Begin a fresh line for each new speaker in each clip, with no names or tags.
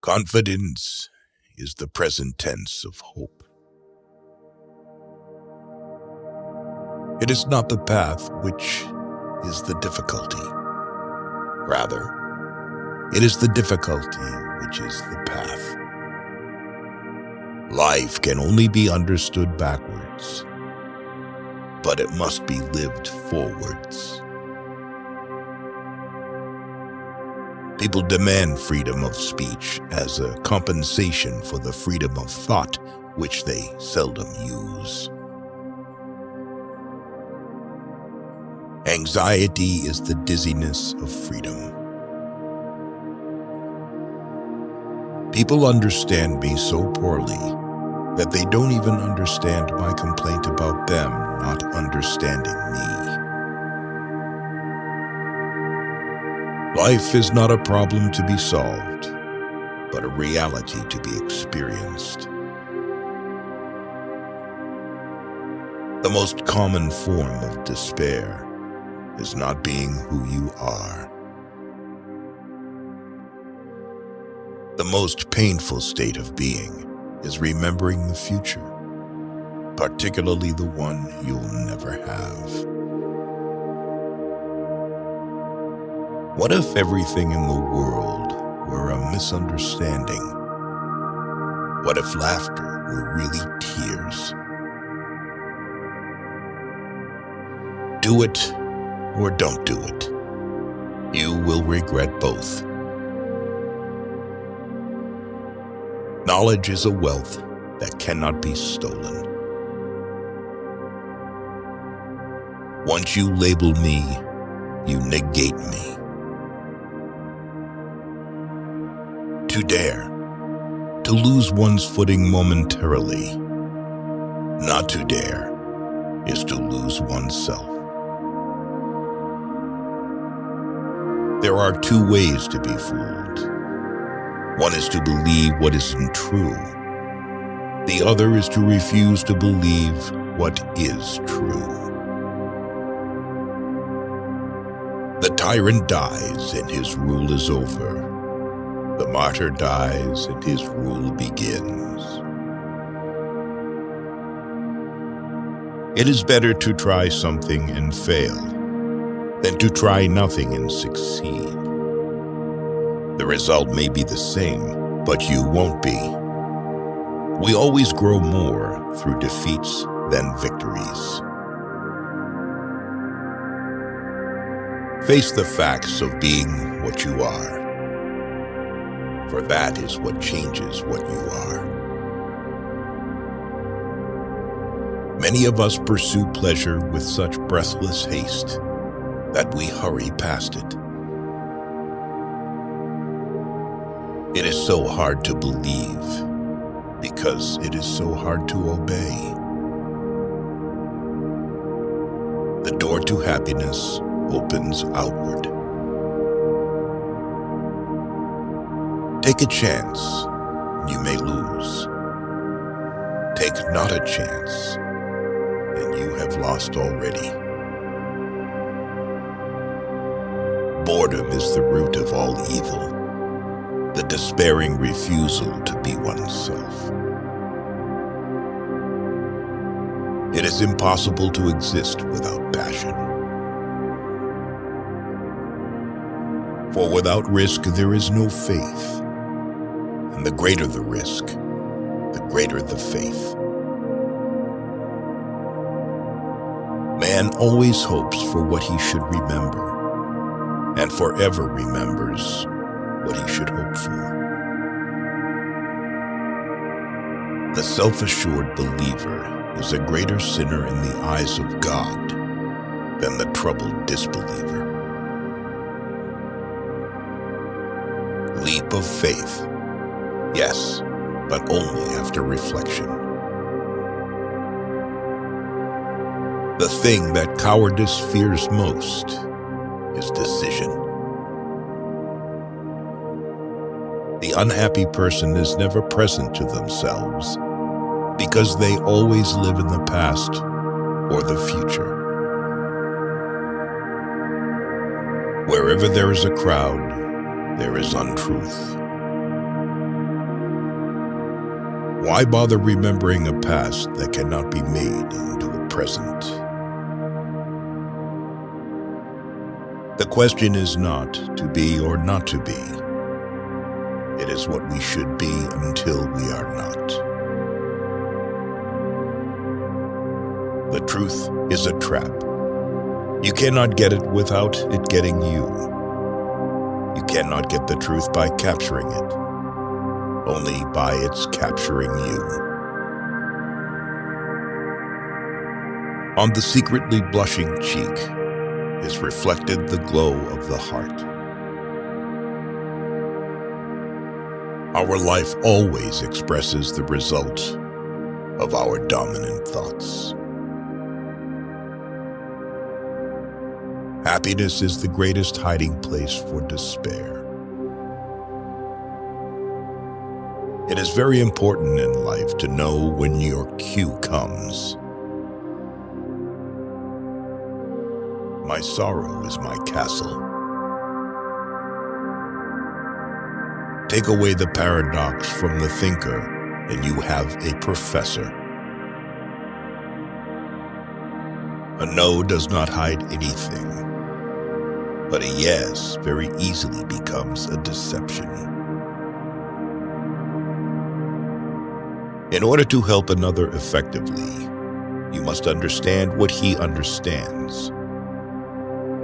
Confidence is the present tense of hope. It is not the path which is the difficulty. Rather, it is the difficulty which is the path. Life can only be understood backwards, but it must be lived forwards. People demand freedom of speech as a compensation for the freedom of thought, which they seldom use. Anxiety is the dizziness of freedom. People understand me so poorly that they don't even understand my complaint about them not understanding me. Life is not a problem to be solved, but a reality to be experienced. The most common form of despair is not being who you are. The most painful state of being is remembering the future, particularly the one you'll never have. What if everything in the world were a misunderstanding? What if laughter were really tears? Do it or don't do it. You will regret both. Knowledge is a wealth that cannot be stolen. Once you label me, you negate me. To dare, to lose one's footing momentarily. Not to dare is to lose oneself. There are two ways to be fooled. One is to believe what isn't true. The other is to refuse to believe what is true. The tyrant dies and his rule is over. The martyr dies and his rule begins. It is better to try something and fail than to try nothing and succeed. The result may be the same, but you won't be. We always grow more through defeats than victories. Face the facts of being what you are, for that is what changes what you are. Many of us pursue pleasure with such breathless haste that we hurry past it. It is so hard to believe because it is so hard to obey. The door to happiness opens outward. Take a chance, you may lose. Take not a chance, and you have lost already. Boredom is the root of all evil, the despairing refusal to be oneself. It is impossible to exist without passion. For without risk there is no faith, and the greater the risk, the greater the faith. Man always hopes for what he should remember, and forever remembers what he should hope for. The self-assured believer is a greater sinner in the eyes of God than the troubled disbeliever. Leap of faith, yes, but only after reflection. The thing that cowardice fears most is decision. The unhappy person is never present to themselves because they always live in the past or the future. Wherever there is a crowd, there is untruth. Why bother remembering a past that cannot be made into a present? The question is not to be or not to be. It is what we should be until we are not. The truth is a trap. You cannot get it without it getting you. You cannot get the truth by capturing it, only by its capturing you. On the secretly blushing cheek is reflected the glow of the heart. Our life always expresses the result of our dominant thoughts. Happiness is the greatest hiding place for despair. It is very important in life to know when your cue comes. My sorrow is my castle. Take away the paradox from the thinker, and you have a professor. A no does not hide anything, but a yes very easily becomes a deception. In order to help another effectively, you must understand what he understands.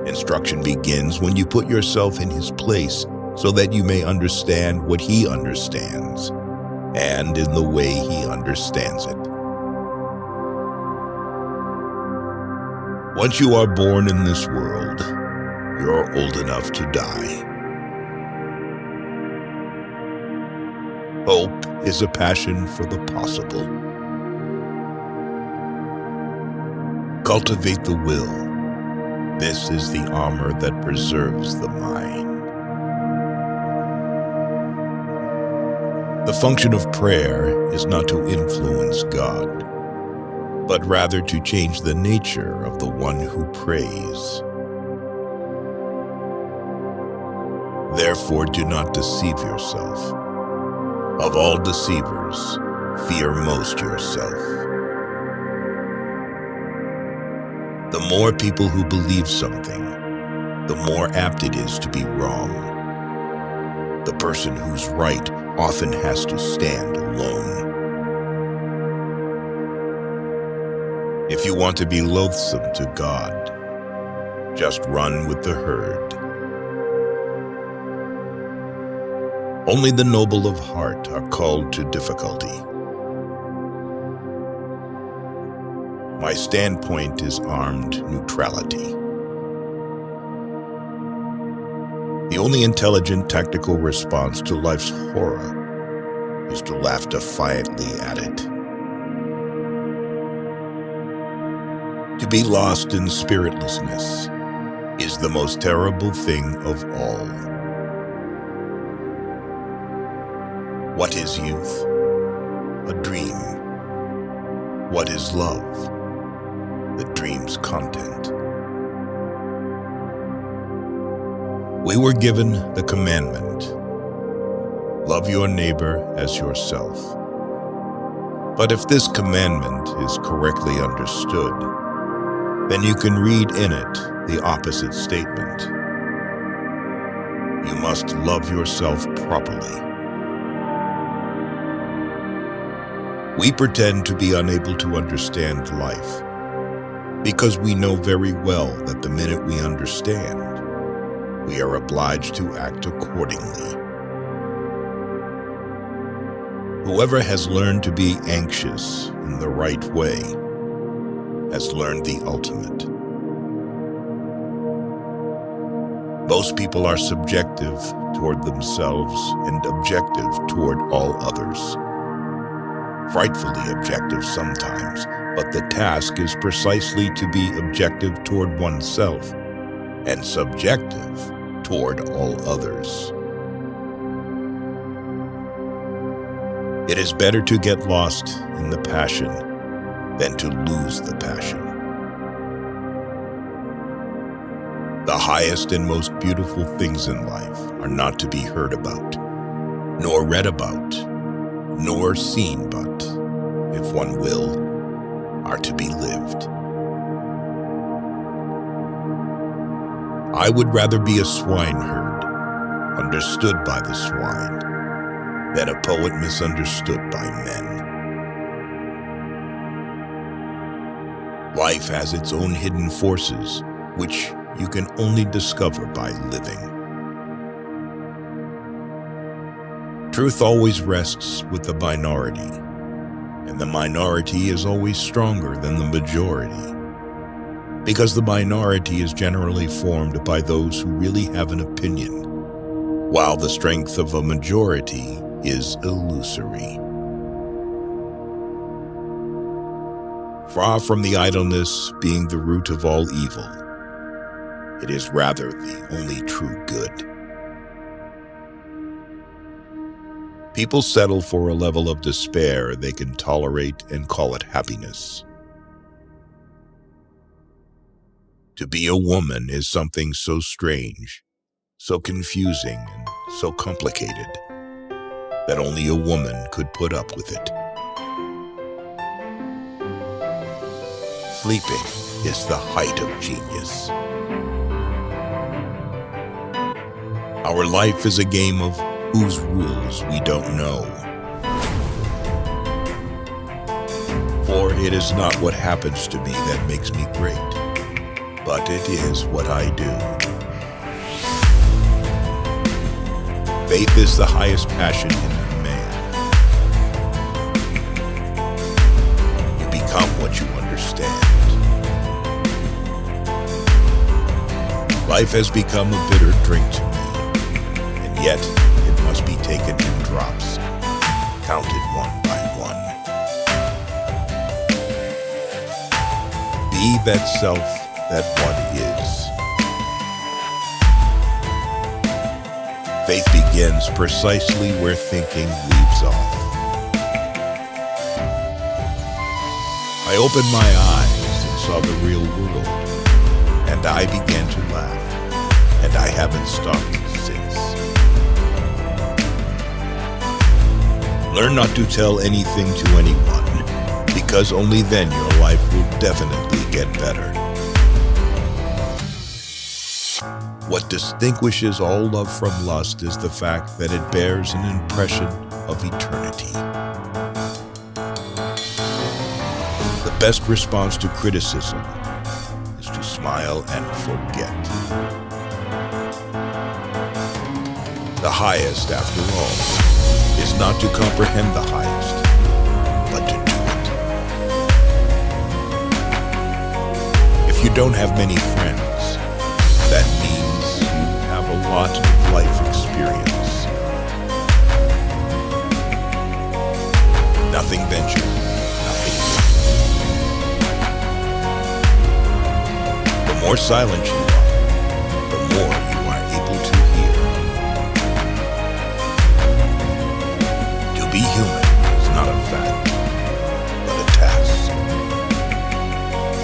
Instruction begins when you put yourself in his place so that you may understand what he understands, and in the way he understands it. Once you are born in this world, you are old enough to die. Hope is a passion for the possible. Cultivate the will. This is the armor that preserves the mind. The function of prayer is not to influence God, but rather to change the nature of the one who prays. Therefore, do not deceive yourself. Of all deceivers, fear most yourself. The more people who believe something, the more apt it is to be wrong. The person who's right often has to stand alone. If you want to be loathsome to God, just run with the herd. Only the noble of heart are called to difficulty. My standpoint is armed neutrality. The only intelligent tactical response to life's horror is to laugh defiantly at it. To be lost in spiritlessness is the most terrible thing of all. What is youth? A dream. What is love? The dream's content. We were given the commandment, love your neighbor as yourself. But if this commandment is correctly understood, then you can read in it the opposite statement. You must love yourself properly. We pretend to be unable to understand life because we know very well that the minute we understand, we are obliged to act accordingly. Whoever has learned to be anxious in the right way has learned the ultimate. Most people are subjective toward themselves and objective toward all others. Frightfully objective sometimes, but the task is precisely to be objective toward oneself and subjective toward all others. It is better to get lost in the passion than to lose the passion. The highest and most beautiful things in life are not to be heard about, nor read about, nor seen but, if one will, are to be lived. I would rather be a swineherd, understood by the swine, than a poet misunderstood by men. Life has its own hidden forces, which you can only discover by living. Truth always rests with the minority, and the minority is always stronger than the majority, because the minority is generally formed by those who really have an opinion, while the strength of a majority is illusory. Far from the idleness being the root of all evil, it is rather the only true good. People settle for a level of despair they can tolerate and call it happiness. To be a woman is something so strange, so confusing, and so complicated that only a woman could put up with it. Sleeping is the height of genius. Our life is a game of whose rules we don't know. For it is not what happens to me that makes me great, but it is what I do. Faith is the highest passion in a man. You become what you understand. Life has become a bitter drink to me, and yet it must be taken in drops, counted one by one. Be that self that one is. Faith begins precisely where thinking leaves off. I opened my eyes and saw the real world, and I began to laugh, and I haven't stopped since. Learn not to tell anything to anyone, because only then your life will definitely get better. What distinguishes all love from lust is the fact that it bears an impression of eternity. The best response to criticism is to smile and forget. The highest, after all, is not to comprehend the highest, but to do it. If you don't have many friends, that means a lot of life experience. Nothing ventured, nothing gained. The more silent you